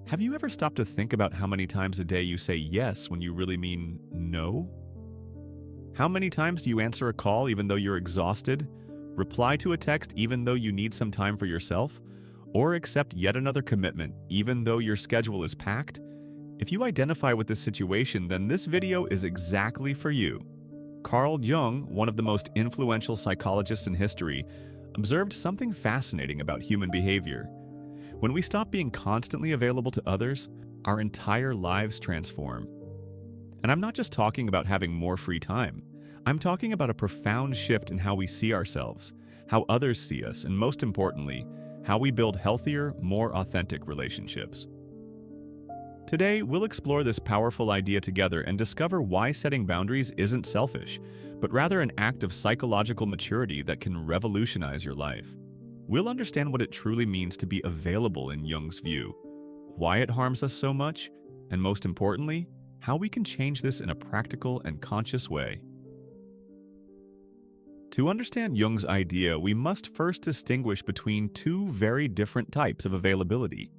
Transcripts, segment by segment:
Have you ever stopped to think about how many times a day you say yes when you really mean no? How many times do you answer a call even though you're exhausted, reply to a text even though you need some time for yourself, or accept yet another commitment even though your schedule is packed? If you identify with this situation, then this video is exactly for you. Carl Jung, one of the most influential psychologists in history, observed something fascinating about human behavior. When we stop being constantly available to others, our entire lives transform. And I'm not just talking about having more free time. I'm talking about a profound shift in how we see ourselves, how others see us, and most importantly, how we build healthier, more authentic relationships. Today, we'll explore this powerful idea together and discover why setting boundaries isn't selfish, but rather an act of psychological maturity that can revolutionize your life. We'll understand what it truly means to be available in Jung's view, why it harms us so much, and most importantly, how we can change this in a practical and conscious way. To understand Jung's idea, we must first distinguish between two very different types of availability.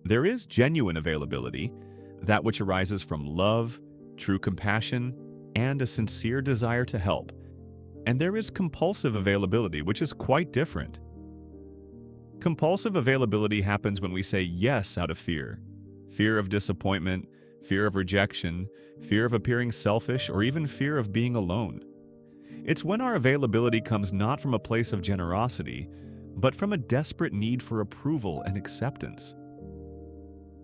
There is genuine availability, that which arises from love, true compassion, and a sincere desire to help. And there is compulsive availability, which is quite different. Compulsive availability happens when we say yes out of fear. Fear of disappointment, fear of rejection, fear of appearing selfish, or even fear of being alone. It's when our availability comes not from a place of generosity, but from a desperate need for approval and acceptance.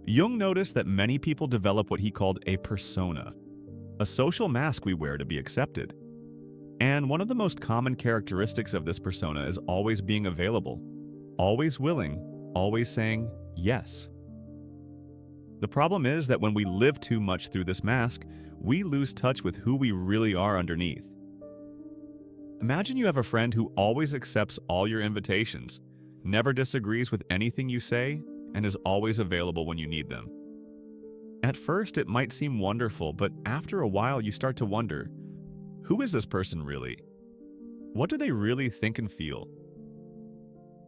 Jung noticed that many people develop what he called a persona, a social mask we wear to be accepted. And one of the most common characteristics of this persona is always being available, always willing, always saying yes. The problem is that when we live too much through this mask, we lose touch with who we really are underneath. Imagine you have a friend who always accepts all your invitations, never disagrees with anything you say, and is always available when you need them. At first, it might seem wonderful, but after a while you start to wonder, who is this person really? What do they really think and feel?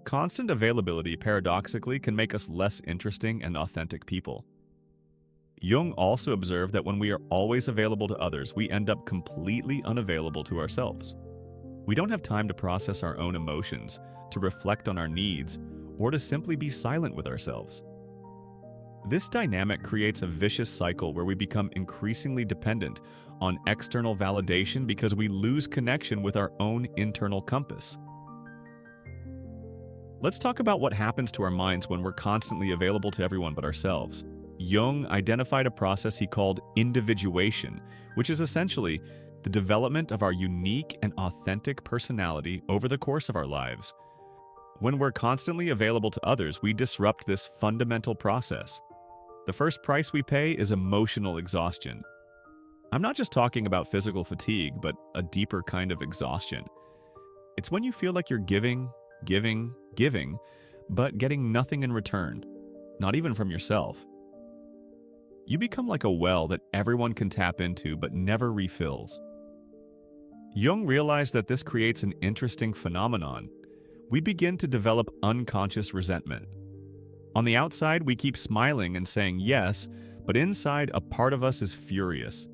Constant availability, paradoxically, can make us less interesting and authentic people. Jung also observed that when we are always available to others, we end up completely unavailable to ourselves. We don't have time to process our own emotions, to reflect on our needs, or to simply be silent with ourselves. This dynamic creates a vicious cycle where we become increasingly dependent on external validation because we lose connection with our own internal compass. Let's talk about what happens to our minds when we're constantly available to everyone but ourselves. Jung identified a process he called individuation, which is essentially the development of our unique and authentic personality over the course of our lives. When we're constantly available to others, we disrupt this fundamental process. The first price we pay is emotional exhaustion. I'm not just talking about physical fatigue, but a deeper kind of exhaustion. It's when you feel like you're giving, but getting nothing in return, not even from yourself. You become like a well that everyone can tap into but never refills. Jung realized that this creates an interesting phenomenon. We begin to develop unconscious resentment. On the outside, we keep smiling and saying yes, but inside, a part of us is furious.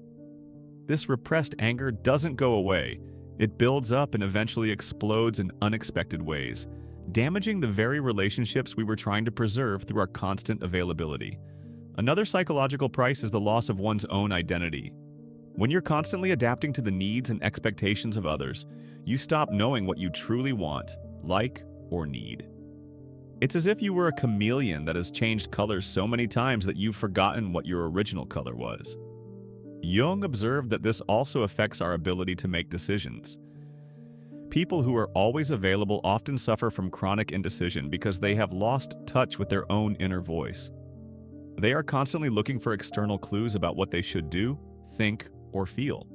This repressed anger doesn't go away. It builds up and eventually explodes in unexpected ways, damaging the very relationships we were trying to preserve through our constant availability. Another psychological price is the loss of one's own identity. When you're constantly adapting to the needs and expectations of others, you stop knowing what you truly want, like, or need. It's as if you were a chameleon that has changed colors so many times that you've forgotten what your original color was. Jung observed that this also affects our ability to make decisions. People who are always available often suffer from chronic indecision because they have lost touch with their own inner voice. They are constantly looking for external clues about what they should do, think, or feel.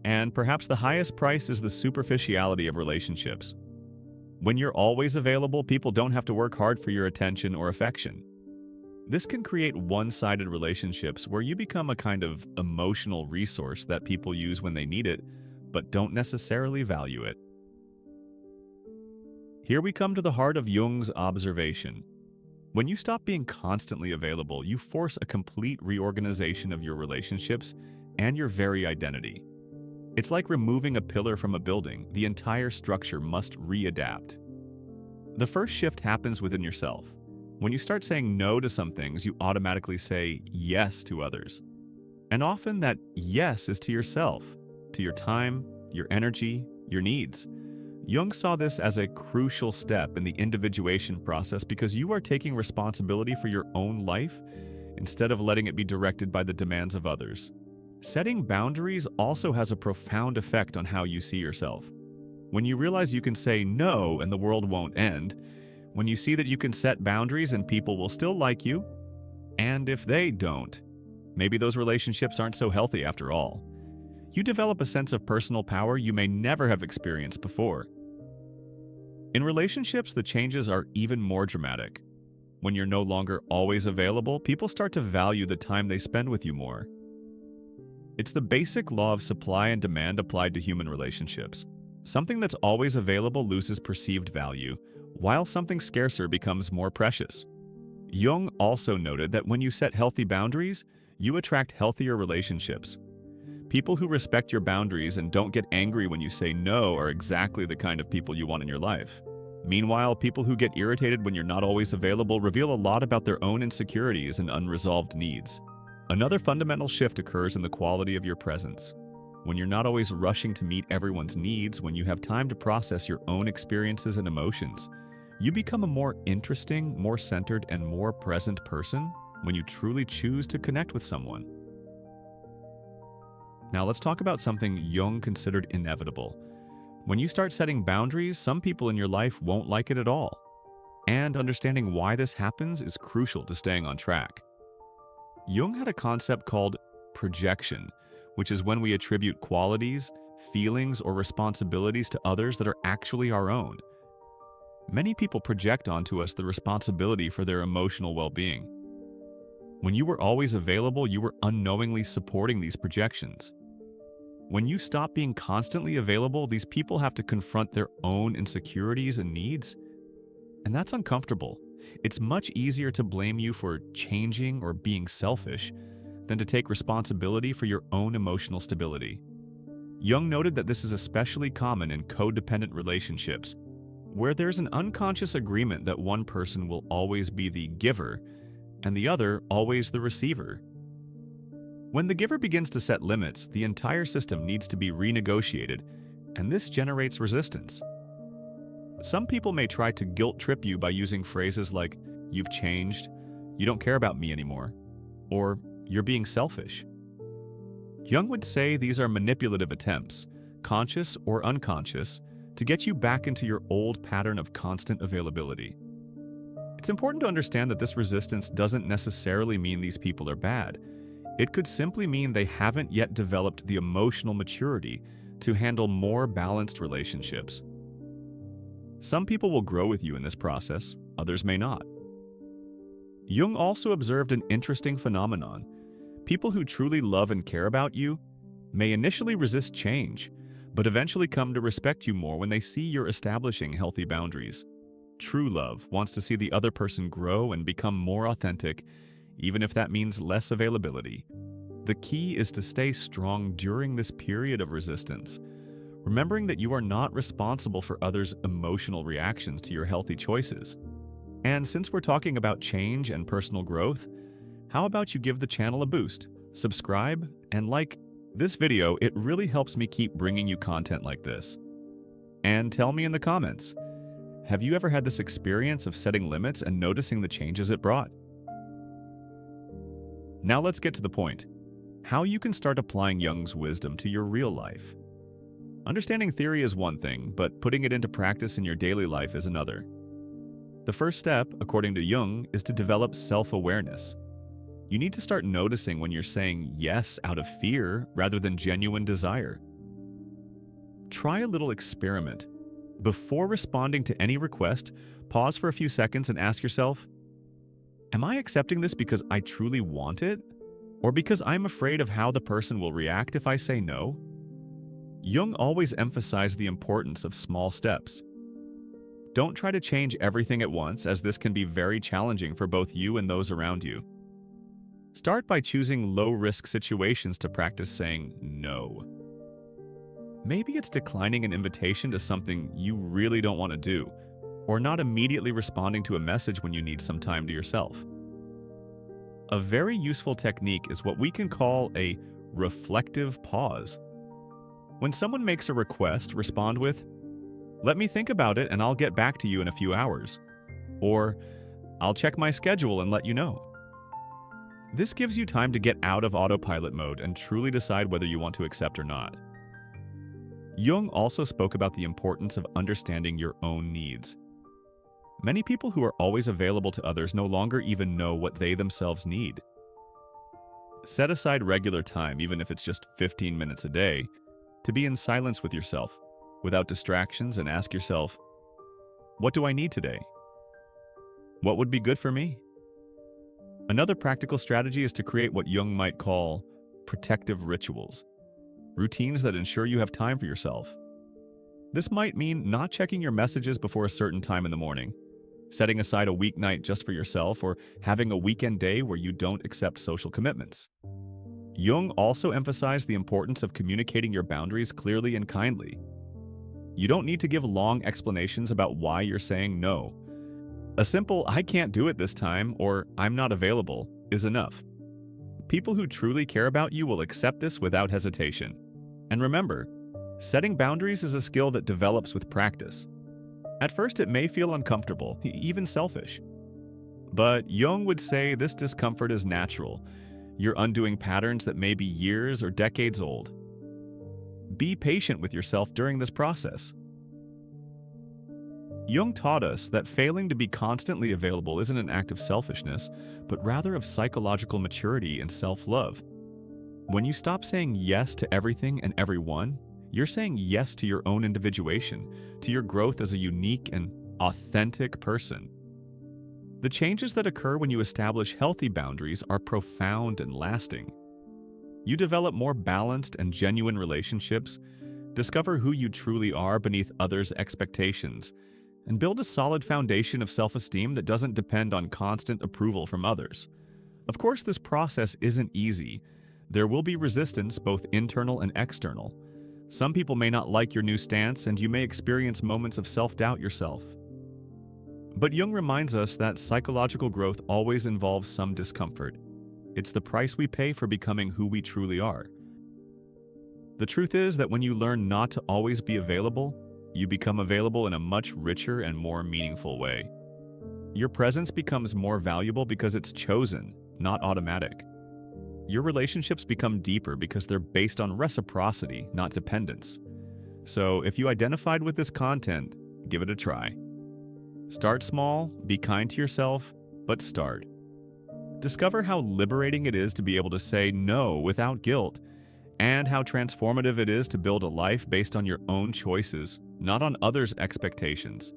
And perhaps the highest price is the superficiality of relationships. When you're always available, people don't have to work hard for your attention or affection. This can create one-sided relationships where you become a kind of emotional resource that people use when they need it, but don't necessarily value it. Here we come to the heart of Jung's observation. When you stop being constantly available, you force a complete reorganization of your relationships and your very identity. It's like removing a pillar from a building. The entire structure must readapt. The first shift happens within yourself. When you start saying no to some things, you automatically say yes to others. And often that yes is to yourself, to your time, your energy, your needs. Jung saw this as a crucial step in the individuation process because you are taking responsibility for your own life instead of letting it be directed by the demands of others. Setting boundaries also has a profound effect on how you see yourself. When you realize you can say no and the world won't end, when you see that you can set boundaries and people will still like you, and if they don't, maybe those relationships aren't so healthy after all. You develop a sense of personal power you may never have experienced before. In relationships, the changes are even more dramatic. When you're no longer always available, people start to value the time they spend with you more. It's the basic law of supply and demand applied to human relationships. Something that's always available loses perceived value, while something scarcer becomes more precious. Jung also noted that when you set healthy boundaries, you attract healthier relationships. People who respect your boundaries and don't get angry when you say no are exactly the kind of people you want in your life. Meanwhile, people who get irritated when you're not always available reveal a lot about their own insecurities and unresolved needs. Another fundamental shift occurs in the quality of your presence. When you're not always rushing to meet everyone's needs, when you have time to process your own experiences and emotions, you become a more interesting, more centered, and more present person when you truly choose to connect with someone. Now let's talk about something Jung considered inevitable. When you start setting boundaries, some people in your life won't like it at all. And understanding why this happens is crucial to staying on track. Jung had a concept called projection, which is when we attribute qualities, feelings, or responsibilities to others that are actually our own. Many people project onto us the responsibility for their emotional well-being. When you were always available, you were unknowingly supporting these projections. When you stop being constantly available, these people have to confront their own insecurities and needs, and that's uncomfortable. It's much easier to blame you for changing or being selfish than to take responsibility for your own emotional stability. Jung noted that this is especially common in codependent relationships, where there's an unconscious agreement that one person will always be the giver and the other always the receiver. When the giver begins to set limits, the entire system needs to be renegotiated, and this generates resistance. Some people may try to guilt trip you by using phrases like, "You've changed," "You don't care about me anymore," or "You're being selfish." Jung would say these are manipulative attempts, conscious or unconscious, to get you back into your old pattern of constant availability. It's important to understand that this resistance doesn't necessarily mean these people are bad. It could simply mean they haven't yet developed the emotional maturity to handle more balanced relationships. Some people will grow with you in this process, others may not. Jung also observed an interesting phenomenon. People who truly love and care about you may initially resist change, but eventually come to respect you more when they see you're establishing healthy boundaries. True love wants to see the other person grow and become more authentic, even if that means less availability. The key is to stay strong during this period of resistance, remembering that you are not responsible for others' emotional reactions to your healthy choices. And since we're talking about change and personal growth, how about you give the channel a boost, subscribe, and like this video? It really helps me keep bringing you content like this. And tell me in the comments, have you ever had this experience of setting limits and noticing the changes it brought? Now let's get to the point. How you can start applying Jung's wisdom to your real life. Understanding theory is one thing, but putting it into practice in your daily life is another. The first step, according to Jung, is to develop self-awareness. You need to start noticing when you're saying yes out of fear rather than genuine desire. Try a little experiment. Before responding to any request, pause for a few seconds and ask yourself, am I accepting this because I truly want it, or because I'm afraid of how the person will react if I say no? Jung always emphasized the importance of small steps. Don't try to change everything at once, as this can be very challenging for both you and those around you. Start by choosing low-risk situations to practice saying no. Maybe it's declining an invitation to something you really don't want to do, or not immediately responding to a message when you need some time to yourself. A very useful technique is what we can call a reflective pause. When someone makes a request, respond with, "Let me think about it and I'll get back to you in a few hours," or "I'll check my schedule and let you know." This gives you time to get out of autopilot mode and truly decide whether you want to accept or not. Jung also spoke about the importance of understanding your own needs. Many people who are always available to others no longer even know what they themselves need. Set aside regular time, even if it's just 15 minutes a day, to be in silence with yourself, without distractions, and ask yourself, what do I need today? What would be good for me? Another practical strategy is to create what Jung might call protective rituals, routines that ensure you have time for yourself. This might mean not checking your messages before a certain time in the morning, setting aside a weeknight just for yourself, or having a weekend day where you don't accept social commitments. Jung also emphasized the importance of communicating your boundaries clearly and kindly. You don't need to give long explanations about why you're saying no. A simple "I can't do it this time" or "I'm not available" is enough. People who truly care about you will accept this without hesitation. And remember, setting boundaries is a skill that develops with practice. At first, it may feel uncomfortable, even selfish. But Jung would say this discomfort is natural. You're undoing patterns that may be years or decades old. Be patient with yourself during this process. Jung taught us that failing to be constantly available isn't an act of selfishness, but rather of psychological maturity and self-love. When you stop saying yes to everything and everyone, you're saying yes to your own individuation, to your growth as a unique and authentic person. The changes that occur when you establish healthy boundaries are profound and lasting. You develop more balanced and genuine relationships, discover who you truly are beneath others' expectations, and build a solid foundation of self-esteem that doesn't depend on constant approval from others. Of course, this process isn't easy. There will be resistance, both internal and external. Some people may not like your new stance, and you may experience moments of self-doubt yourself. But Jung reminds us that psychological growth always involves some discomfort. It's the price we pay for becoming who we truly are. The truth is that when you learn not to always be available, you become available in a much richer and more meaningful way. Your presence becomes more valuable because it's chosen, not automatic. Your relationships become deeper because they're based on reciprocity, not dependence. So if you identified with this content, give it a try. Start small, be kind to yourself, but start. Discover how liberating it is to be able to say no without guilt, and how transformative it is to build a life based on your own choices, not on others' expectations.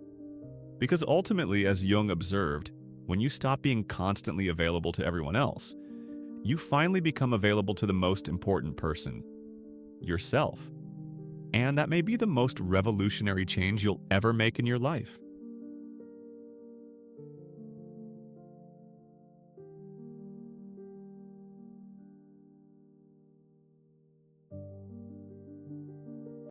Because ultimately, as Jung observed, when you stop being constantly available to everyone else, you finally become available to the most important person, yourself. And that may be the most revolutionary change you'll ever make in your life.